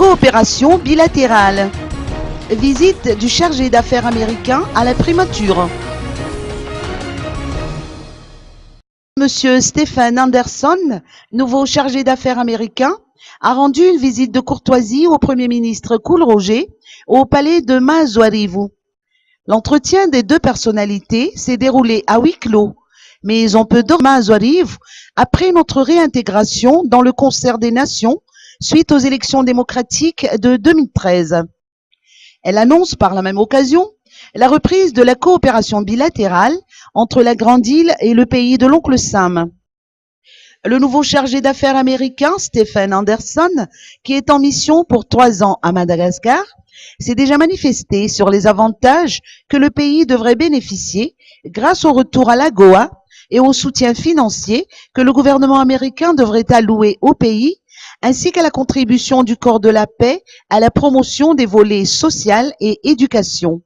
coopération bilatérale. Visite du chargé d'affaires américain à la primature. Monsieur Stephen Anderson, nouveau chargé d'affaires américain, a rendu une visite de courtoisie au Premier ministre Coolroger au palais de Mazoarivu. L'entretien des deux personnalités s'est déroulé à huis clos, mais on peut dormir à Mazoarivu après notre réintégration dans le concert des nations suite aux élections démocratiques de 2013. Elle annonce par la même occasion la reprise de la coopération bilatérale entre la Grande Île et le pays de l'oncle Sam. Le nouveau chargé d'affaires américain, Stephen Anderson, qui est en mission pour 3 ans à Madagascar, s'est déjà manifesté sur les avantages que le pays devrait bénéficier grâce au retour à l'AGOA et au soutien financier que le gouvernement américain devrait allouer au pays, ainsi qu'à la contribution du corps de la paix à la promotion des volets social et éducation.